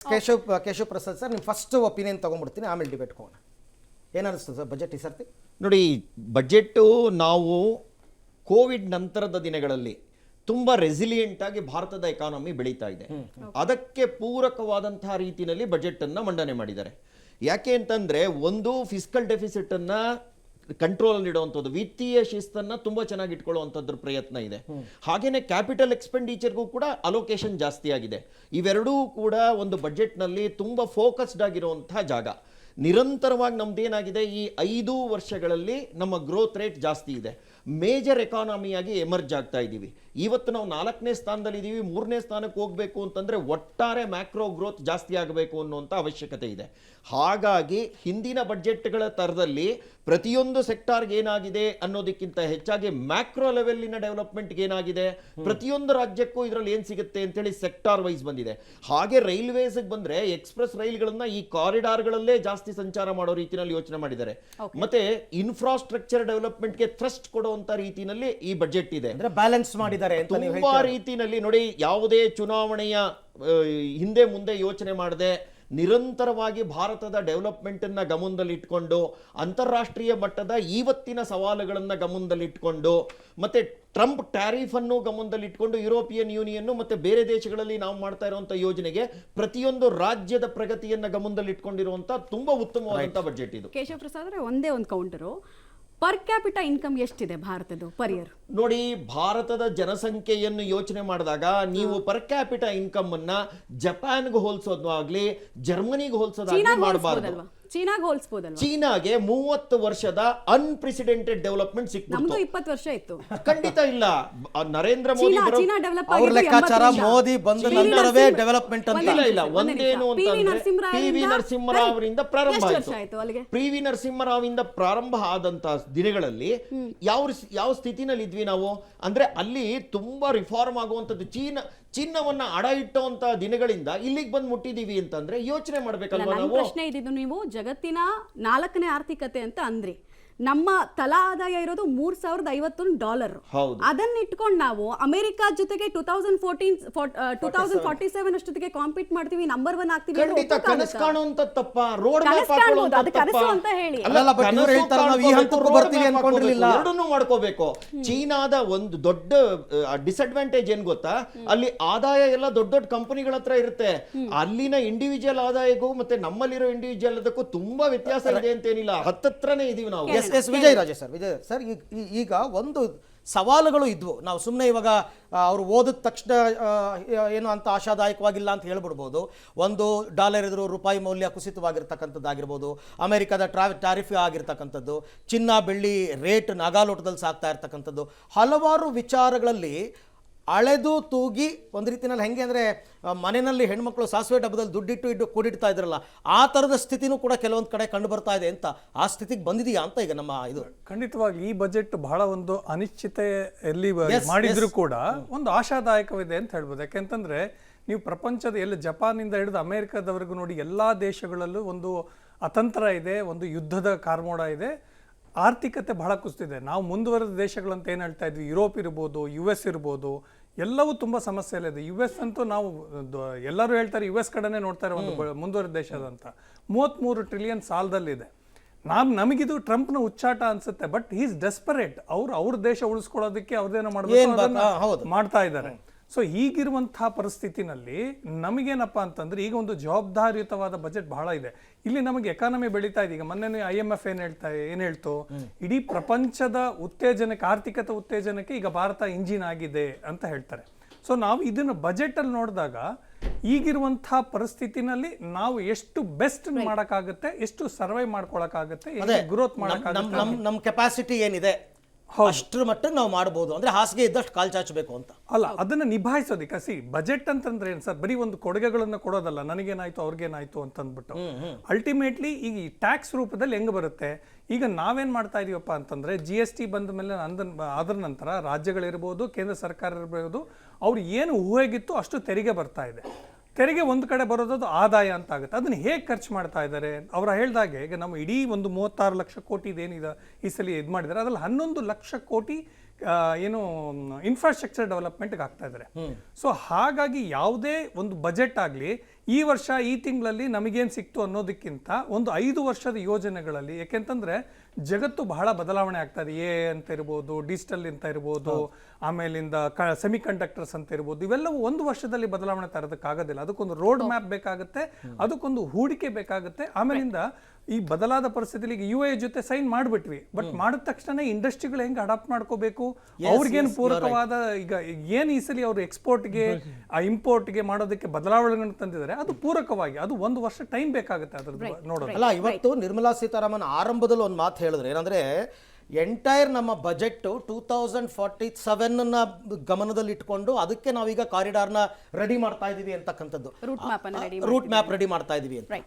Keshav Prasad sir, ನಿಮ್ಮ first opinion ತೊಗೊಂಡ್ಬಿಡ್ತೀನಿ, ಆಮೇಲೆ debate ಹೋಗೋಣ. ಏನಿಸ್ತದೆ ಸರ್ ಬಜೆಟ್ ಈ ಸರ್ತಿ? ನೋಡಿ, ಬಜೆಟ್ಟು ನಾವು ಕೋವಿಡ್ ನಂತರದ ದಿನಗಳಲ್ಲಿ ತುಂಬ ರೆಸಿಲಿಯೆಂಟ್ ಆಗಿ ಭಾರತದ ಎಕಾನಮಿ ಬೆಳೀತಾ ಇದೆ. ಅದಕ್ಕೆ ಪೂರಕವಾದಂತಹ ರೀತಿಯಲ್ಲಿ ಬಜೆಟ್ ಅನ್ನ ಮಂಡನೆ ಮಾಡಿದ್ದಾರೆ. ಯಾಕೆ ಅಂತಂದ್ರೆ, ಒಂದು ಫಿಸ್ಕಲ್ ಡೆಫಿಸಿಟ್ ಅನ್ನ ಕಂಟ್ರೋಲ್ ಅಲ್ಲಿ ಇಡುವಂಥದ್ದು, ವಿತ್ತೀಯ ಶಿಸ್ತನ್ನ ತುಂಬಾ ಚೆನ್ನಾಗಿ ಇಟ್ಕೊಳ್ಳುವಂಥದ್ರ ಪ್ರಯತ್ನ ಇದೆ. ಹಾಗೇನೆ ಕ್ಯಾಪಿಟಲ್ ಎಕ್ಸ್ಪೆಂಡಿಚರ್ಗೂ ಕೂಡ ಅಲೋಕೇಶನ್ ಜಾಸ್ತಿ ಆಗಿದೆ. ಇವೆರಡೂ ಕೂಡ ಒಂದು ಬಜೆಟ್ ನಲ್ಲಿ ತುಂಬಾ ಫೋಕಸ್ಡ್ ಆಗಿರುವಂತಹ ಜಾಗ. ನಿರಂತರವಾಗಿ ನಮ್ದೇನಾಗಿದೆ, ಈ 5 ವರ್ಷಗಳಲ್ಲಿ ನಮ್ಮ ಗ್ರೋತ್ ರೇಟ್ ಜಾಸ್ತಿ ಇದೆ. ಮೇಜರ್ ಎಕಾನಮಿಯಾಗಿ ಎಮರ್ಜ್ ಆಗ್ತಾ ಇದ್ದೀವಿ. ಇವತ್ತು ನಾವು 4ನೇ ಸ್ಥಾನದಲ್ಲಿ ಇದ್ದೀವಿ. 3ನೇ ಸ್ಥಾನಕ್ಕೆ ಹೋಗಬೇಕು ಅಂತಂದ್ರೆ ಒಟ್ಟಾರೆ ಮ್ಯಾಕ್ರೋ ಗ್ರೋತ್ ಜಾಸ್ತಿ ಆಗಬೇಕು ಅನ್ನುವಂಥ ಅವಶ್ಯಕತೆ ಇದೆ. ಹಾಗಾಗಿ ಹಿಂದಿನ ಬಜೆಟ್ಗಳ ತರದಲ್ಲಿ ಪ್ರತಿಯೊಂದು ಸೆಕ್ಟಾರ್ಗೆ ಏನಾಗಿದೆ ಅನ್ನೋದಕ್ಕಿಂತ ಹೆಚ್ಚಾಗಿ ಮ್ಯಾಕ್ರೋ ಲೆವೆಲ್ಲಿನ ಡೆವಲಪ್ಮೆಂಟ್ಗೆ ಏನಾಗಿದೆ, ಪ್ರತಿಯೊಂದು ರಾಜ್ಯಕ್ಕೂ ಇದರಲ್ಲಿ ಏನು ಸಿಗುತ್ತೆ ಅಂತೇಳಿ ಸೆಕ್ಟಾರ್ ವೈಸ್ ಬಂದಿದೆ. ಹಾಗೆ ರೈಲ್ವೇಸ್ಗೆ ಬಂದ್ರೆ ಎಕ್ಸ್ಪ್ರೆಸ್ ರೈಲ್ಗಳನ್ನ ಈ ಕಾರಿಡಾರ್ಗಳಲ್ಲೇ ಜಾಸ್ತಿ ಸಂಚಾರ ಮಾಡೋ ರೀತಿಯಲ್ಲಿ ಯೋಚನೆ ಮಾಡಿದ್ದಾರೆ. ಮತ್ತೆ ಇನ್ಫ್ರಾಸ್ಟ್ರಕ್ಚರ್ ಡೆವಲಪ್ಮೆಂಟ್ಗೆ ಥ್ರಸ್ಟ್ ಕೊಡುವಂತ ರೀತಿಯಲ್ಲಿ ಈ ಬಜೆಟ್ ಇದೆ. ಅಂದ್ರೆ ಬ್ಯಾಲೆನ್ಸ್ ಮಾಡಿದ್ದಾರೆ ತುಂಬಾ ರೀತಿಯಲ್ಲಿ. ನೋಡಿ, ಯಾವುದೇ ಚುನಾವಣೆಯ ಹಿಂದೆ ಮುಂದೆ ಯೋಚನೆ ಮಾಡದೆ ನಿರಂತರವಾಗಿ ಭಾರತದ ಡೆವಲಪ್ಮೆಂಟ್ ಅನ್ನ ಗಮನದಲ್ಲಿಟ್ಕೊಂಡು, ಅಂತಾರಾಷ್ಟ್ರೀಯ ಮಟ್ಟದ ಇವತ್ತಿನ ಸವಾಲುಗಳನ್ನ ಗಮನದಲ್ಲಿಟ್ಕೊಂಡು, ಮತ್ತೆ ಟ್ರಂಪ್ ಟ್ಯಾರಿಫ್ ಅನ್ನು ಗಮನದಲ್ಲಿಟ್ಕೊಂಡು ಯುರೋಪಿಯನ್ ಯೂನಿಯನ್ ಮತ್ತೆ ಬೇರೆ ದೇಶಗಳಲ್ಲಿ ನಾವು ಮಾಡ್ತಾ ಇರುವಂತಹ ಯೋಜನೆಗೆ ಪ್ರತಿಯೊಂದು ರಾಜ್ಯದ ಪ್ರಗತಿಯನ್ನ ಗಮನದಲ್ಲಿಟ್ಕೊಂಡಿರುವಂತ ತುಂಬಾ ಉತ್ತಮವಾದಂತಹ ಬಜೆಟ್ ಇದು. ಕೇಶವ್ ಪ್ರಸಾದ್ ಅವರೇ, ಒಂದೇ ಒಂದು ಕೌಂಟರು, ಪರ್ ಕ್ಯಾಪಿಟಲ್ ಇನ್ಕಮ್ ಎಷ್ಟಿದೆ ಭಾರತದ್ದು ಪರ್ ಇಯರ್? ನೋಡಿ, ಭಾರತದ ಜನಸಂಖ್ಯೆಯನ್ನು ಯೋಚನೆ ಮಾಡಿದಾಗ ನೀವು ಪರ್ ಕ್ಯಾಪಿಟಲ್ ಇನ್ಕಮ್ ಅನ್ನ ಜಪಾನ್ಗೆ ಹೋಲಿಸೋದು ಆಗ್ಲಿ, ಜರ್ಮನಿಗೆ ಹೋಲಿಸೋದಾಗ್ಲಿ ಮಾಡಬಾರ್ದು. ಚೀನಾಗೆ ಹೋಲಿಸಬಹುದಲ್ವಾ? ಚೀನಾಗೆ 30 ವರ್ಷದ ಅನ್ಪ್ರೆಸಿಡೆಂಟೆಡ್ ಡೆವಲಪ್ಮೆಂಟ್ ಸಿಕ್ತು. ನಮ್ದು 20 ವರ್ಷ ಇತ್ತು. ಖಂಡಿತ ಇಲ್ಲ. ನರೇಂದ್ರ ಮೋದಿ ಅವ್ರ ಲೆಕ್ಕಾಚಾರ ಮೋದಿ ಬಂದ ನಂತರವೇ ಡೆವಲಪ್ಮೆಂಟ್ ಅಂತ ಇಲ್ಲ. ಒಂದೇನು ಅಂತಂದ್ರೆ ಪಿ ವಿ ನರಸಿಂಹರಾವ್ ಅವರಿಂದ ಪ್ರಾರಂಭ ಆಯಿತು. ಪಿ ವಿ ನರಸಿಂಹರಾವ್ ಇಂದ ಪ್ರಾರಂಭ ಆದಂತ ದಿನಗಳಲ್ಲಿ ಯಾವ ಸ್ಥಿತಿನಲ್ಲಿ ಇದ್ವಿ ನಾವು ಅಂದ್ರೆ, ಅಲ್ಲಿ ತುಂಬಾ ರಿಫಾರ್ಮ್ ಆಗುವಂತದ್ದು. ಚಿನ್ನವನ್ನ ಅಡ ಇಟ್ಟುವಂತ ದಿನಗಳಿಂದ ಇಲ್ಲಿಗೆ ಬಂದು ಮುಟ್ಟಿದೀವಿ ಅಂತಂದ್ರೆ ಯೋಚನೆ ಮಾಡ್ಬೇಕಲ್ವಾ ನಾವು? ಪ್ರಶ್ನೆ ಇದ್ದಿದ್ದು, ನೀವು ಜಗತ್ತಿನ 4ನೇ ಆರ್ಥಿಕತೆ ಅಂತ ಅಂದ್ರಿ. ನಮ್ಮ ತಲಾ ಆದಾಯ ಇರೋದು $3051. ಅದನ್ನ ಇಟ್ಕೊಂಡು ನಾವು ಅಮೆರಿಕ ಜೊತೆಗೆ 2047 ಅಷ್ಟೊತ್ತಿಗೆ ಕಾಂಪೀಟ್ ಮಾಡ್ತೀವಿ, ನಂಬರ್ 1 ಆಗ್ತೀವಿ. ಖಂಡಿತ ಕನಸು ಕಾಣುವಂತ ತಪ್ಪ, ರೋಡ್ ಮ್ಯಾಪ್ ಅದು ಕನಸು ಅಂತ ಹೇಳಿ ಎರಡನ್ನೂ ಮಾಡ್ಕೋಬೇಕು. ಚೀನಾದ ಒಂದು ದೊಡ್ಡ ಡಿಸ್ಅಡ್ವಾಂಟೇಜ್ ಏನ್ ಗೊತ್ತಾ, ಅಲ್ಲಿ ಆದಾಯ ಎಲ್ಲ ದೊಡ್ಡ ದೊಡ್ಡ ಕಂಪನಿಗಳ ಹತ್ರ ಇರುತ್ತೆ. ಅಲ್ಲಿನ ಇಂಡಿವಿಜುವಲ್ ಆದಾಯಕ್ಕೂ ಮತ್ತೆ ನಮ್ಮಲ್ಲಿರೋ ಇಂಡಿವಿಜುವಲ್ ಅದಕ್ಕೂ ತುಂಬಾ ವ್ಯತ್ಯಾಸ ಇದೆ ಅಂತೇನಿಲ್ಲ. ಹತ್ತತ್ರನೇ ಇದೀವಿ ನಾವು. ವಿಜಯ್ ರಾಜೇ ಸರ್, ಈಗ ಒಂದು ಸವಾಲುಗಳು ಇದ್ವು. ನಾವು ಸುಮ್ಮನೆ ಇವಾಗ ಅವರು ಓದಿದ ತಕ್ಷಣ ಏನು ಅಂತ ಆಶಾದಾಯಕವಾಗಿಲ್ಲ ಅಂತ ಹೇಳ್ಬಿಡ್ಬೋದು. ಒಂದು ಡಾಲರ್ ಎದುರು ರೂಪಾಯಿ ಮೌಲ್ಯ ಕುಸಿತವಾಗಿರ್ತಕ್ಕಂಥದ್ದಾಗಿರ್ಬೋದು, ಅಮೆರಿಕದ ಟ್ಯಾರಿಫ್ ಆಗಿರ್ತಕ್ಕಂಥದ್ದು, ಚಿನ್ನ ಬೆಳ್ಳಿ ರೇಟ್ ನಾಗಾಲೋಟದಲ್ಲಿ ಸಾಗ್ತಾ ಇರ್ತಕ್ಕಂಥದ್ದು, ಹಲವಾರು ವಿಚಾರಗಳಲ್ಲಿ ಅಳೆದು ತೂಗಿ ಒಂದು ರೀತಿಯಲ್ಲಿ ಹೆಂಗೆ ಅಂದರೆ, ಮನೆಯಲ್ಲಿ ಹೆಣ್ಮಕ್ಳು ಸಾಸಿವೆ ಡಬ್ಬದಲ್ಲಿ ದುಡ್ಡಿಟ್ಟು ಕೂಡಿಡ್ತಾ ಇದ್ರಲ್ಲ, ಆ ಥರದ ಸ್ಥಿತಿನೂ ಕೂಡ ಕೆಲವೊಂದು ಕಡೆ ಕಂಡು ಬರ್ತಾ ಇದೆ ಅಂತ. ಆ ಸ್ಥಿತಿಗೆ ಬಂದಿದೆಯಾ ಅಂತ ಈಗ ನಮ್ಮ ಇದು? ಖಂಡಿತವಾಗಿ ಈ ಬಜೆಟ್ ಬಹಳ ಒಂದು ಅನಿಶ್ಚಿತೆಯಲ್ಲಿ ಮಾಡಿದ್ರು ಕೂಡ ಒಂದು ಆಶಾದಾಯಕವಿದೆ ಅಂತ ಹೇಳ್ಬೋದು. ಯಾಕೆಂತಂದ್ರೆ, ನೀವು ಪ್ರಪಂಚದ ಎಲ್ಲ ಜಪಾನಿಂದ ಹಿಡಿದು ಅಮೆರಿಕದವರೆಗೂ ನೋಡಿ, ಎಲ್ಲ ದೇಶಗಳಲ್ಲೂ ಒಂದು ಅತಂತ್ರ ಇದೆ, ಒಂದು ಯುದ್ಧದ ಕಾರ್ಮೋಡ ಇದೆ, ಆರ್ಥಿಕತೆ ಬಹಳ ಕುಸಿದಿದೆ. ನಾವು ಮುಂದುವರೆದ ದೇಶಗಳಂತ ಏನು ಹೇಳ್ತಾ ಇದ್ವಿ, ಯುರೋಪ್ ಇರ್ಬೋದು, US ಇರ್ಬೋದು, ಎಲ್ಲವೂ ತುಂಬ ಸಮಸ್ಯೆಯಲ್ಲಿದೆ. US ಅಂತೂ ನಾವು ಎಲ್ಲರೂ ಹೇಳ್ತಾರೆ US ಕಡೆನೇ ನೋಡ್ತಾರೆ ಒಂದು ಮುಂದುವರೆದ ದೇಶದ ಅಂತ. 33 ಟ್ರಿಲಿಯನ್ ಸಾಲದಲ್ಲಿದೆ. ನಮಗಿದು ಟ್ರಂಪ್ನ ಉಚ್ಚಾಟ ಅನ್ಸುತ್ತೆ, ಬಟ್ ಈಸ್ ಡೆಸ್ಪರೇಟ್. ಅವ್ರ ದೇಶ ಉಳಿಸ್ಕೊಳ್ಳೋದಕ್ಕೆ ಅವ್ರದ್ದೇನೋ ಮಾಡಬೇಕು ಮಾಡ್ತಾ ಇದ್ದಾರೆ. ಸೊ ಹೀಗಿರುವಂತಹ ಪರಿಸ್ಥಿತಿನಲ್ಲಿ ನಮಗೇನಪ್ಪ ಅಂತಂದ್ರೆ, ಈಗ ಒಂದು ಜವಾಬ್ದಾರಿಯುತವಾದ ಬಜೆಟ್ ಬಹಳ ಇದೆ. ಇಲ್ಲಿ ನಮಗೆ ಎಕಾನಮಿ ಬೆಳೀತಾ ಇದೆ. ಈಗ ಮೊನ್ನೆ IMF ಏನ್ ಹೇಳ್ತು, ಇಡೀ ಪ್ರಪಂಚದ ಉತ್ತೇಜನಕ್ಕೆ, ಆರ್ಥಿಕತೆ ಉತ್ತೇಜನಕ್ಕೆ ಈಗ ಭಾರತ ಇಂಜಿನ್ ಆಗಿದೆ ಅಂತ ಹೇಳ್ತಾರೆ. ಸೊ ನಾವು ಇದನ್ನ ಬಜೆಟ್ ಅಲ್ಲಿ ನೋಡಿದಾಗ, ಈಗಿರುವಂತಹ ಪರಿಸ್ಥಿತಿನಲ್ಲಿ ನಾವು ಎಷ್ಟು ಬೆಸ್ಟ್ ಮಾಡಕ್ಕಾಗುತ್ತೆ, ಎಷ್ಟು ಸರ್ವೈವ್ ಮಾಡ್ಕೊಳಕ್ಕಾಗುತ್ತೆ, ಗ್ರೋತ್ ಮಾಡಕ್ಕಾಗುತ್ತೆ, ನಮ್ಮ ಕೆಪಾಸಿಟಿ ಏನಿದೆ ಅಷ್ಟರ ಮಟ್ಟಿಗೆ ನಾವು ಮಾಡಬಹುದು. ಅಂದ್ರೆ ಹಾಸಿಗೆ ಇದ್ದಷ್ಟು ಕಾಲ್ ಚಾಚಬೇಕು ಅಂತ ಅಲ್ಲ, ಅದನ್ನ ನಿಭಾಯಿಸೋದಕ್ಕೆ. ಬಜೆಟ್ ಅಂತಂದ್ರೆ ಏನು ಸರ್, ಬರೀ ಒಂದು ಕೊಡುಗೆಗಳನ್ನ ಕೊಡೋದಲ್ಲ, ನನಗೇನಾಯ್ತು ಅವ್ರಿಗೇನಾಯ್ತು ಅಂತ ಅಂದ್ಬಿಟ್ಟು. ಅಲ್ಟಿಮೇಟ್ಲಿ ಈಗ ಈ ಟ್ಯಾಕ್ಸ್ ರೂಪದಲ್ಲಿ ಹೆಂಗ್ ಬರುತ್ತೆ, ಈಗ ನಾವೇನ್ ಮಾಡ್ತಾ ಇದೀವಪ್ಪ ಅಂತಂದ್ರೆ, GST ಬಂದ ಮೇಲೆ ಅದರ ನಂತರ ರಾಜ್ಯಗಳಿರ್ಬೋದು, ಕೇಂದ್ರ ಸರ್ಕಾರ ಇರ್ಬೋದು, ಅವ್ರು ಏನು ಊಹೆಗಿತ್ತು ಅಷ್ಟು ತೆರಿಗೆ ಬರ್ತಾ ಇದೆ. ತೆರಿಗೆ ಒಂದು ಕಡೆ ಬರೋದು ಆದಾಯ ಅಂತ ಆಗುತ್ತೆ. ಅದನ್ನ ಹೇಗೆ ಖರ್ಚು ಮಾಡ್ತಾ ಇದ್ದಾರೆ ಅವ್ರು ಹೇಳ್ದಾಗೆ, ಈಗ ನಮ್ಮ ಇಡೀ ಒಂದು 36 ಲಕ್ಷ ಕೋಟಿ ಇದೇನಿದೆ ಈ ಸಲ ಇದು ಮಾಡಿದ್ದಾರೆ, ಅದ್ರಲ್ಲಿ 11 ಲಕ್ಷ ಕೋಟಿ ಏನು ಇನ್ಫ್ರಾಸ್ಟ್ರಕ್ಚರ್ ಡೆವಲಪ್ಮೆಂಟ್ಗೆ ಆಗ್ತಾ ಇದ್ದಾರೆ. ಸೊ ಹಾಗಾಗಿ ಯಾವುದೇ ಒಂದು ಬಜೆಟ್ ಆಗಲಿ ಈ ವರ್ಷ ಈ ತಿಂಗಳಲ್ಲಿ ನಮಗೇನು ಸಿಕ್ತು ಅನ್ನೋದಕ್ಕಿಂತ ಒಂದು 5 ವರ್ಷದ ಯೋಜನೆಗಳಲ್ಲಿ, ಯಾಕೆಂತಂದ್ರೆ ಜಗತ್ತು ಬಹಳ ಬದಲಾವಣೆ ಆಗ್ತಾ ಇದೆ. ಎ ಅಂತ ಇರ್ಬೋದು, ಡಿಜಿಟಲ್ ಅಂತ ಇರ್ಬೋದು, ಆಮೇಲಿಂದ ಸೆಮಿ ಕಂಡಕ್ಟರ್ಸ್ ಅಂತ ಇರ್ಬೋದು, ಇವೆಲ್ಲವೂ ಒಂದು ವರ್ಷದಲ್ಲಿ ಬದಲಾವಣೆ ತರೋದಕ್ಕಾಗೋದಿಲ್ಲ. ಅದಕ್ಕೊಂದು ರೋಡ್ ಮ್ಯಾಪ್ ಬೇಕಾಗುತ್ತೆ, ಅದಕ್ಕೊಂದು ಹೂಡಿಕೆ ಬೇಕಾಗುತ್ತೆ. ಆಮೇಲಿಂದ ಈ ಬದಲಾದ ಪರಿಸ್ಥಿತಿಲಿ ಈಗ UAE ಜೊತೆ ಸೈನ್ ಮಾಡಿಬಿಟ್ವಿ, ಬಟ್ ಮಾಡಿದ ತಕ್ಷಣ ಇಂಡಸ್ಟ್ರಿಗಳು ಹೆಂಗೆ ಅಡಾಪ್ಟ್ ಮಾಡ್ಕೋಬೇಕು, ಅವ್ರಿಗೇನು ಪೂರಕವಾದ ಈಗ ಏನು ಈ ಸಲ ಅವರು ಎಕ್ಸ್ಪೋರ್ಟ್ಗೆ ಇಂಪೋರ್ಟ್ಗೆ ಮಾಡೋದಕ್ಕೆ ಬದಲಾವಣೆಗಳನ್ನು ತಂದಿದ್ದಾರೆ, ಅದು ಪೂರಕವಾಗಿ ಅದು 1 ವರ್ಷ ಟೈಮ್ ಬೇಕಾಗುತ್ತೆ ಅದ್ರದ್ದು ನೋಡೋದು. ಅಲ್ಲ, ಇವತ್ತು ನಿರ್ಮಲಾ ಸೀತಾರಾಮನ್ ಆರಂಭದಲ್ಲಿ ಒಂದು ಮಾತು ಹೇಳಿದ್ರು, ಏನಂದ್ರೆ ಎಂಟೈರ್ ನಮ್ಮ ಬಜೆಟ್ 2047 ಗಮನದಲ್ಲಿ ಇಟ್ಕೊಂಡು ಅದಕ್ಕೆ ನಾವೀಗ ಕಾರಿಡಾರ್ನ ರೆಡಿ ಮಾಡ್ತಾ ಇದೀವಿ ಅಂತಕ್ಕಂಥದ್ದು, route map route map ready ಮಾಡ್ತಾ ಇದೀವಿ ಅಂತ.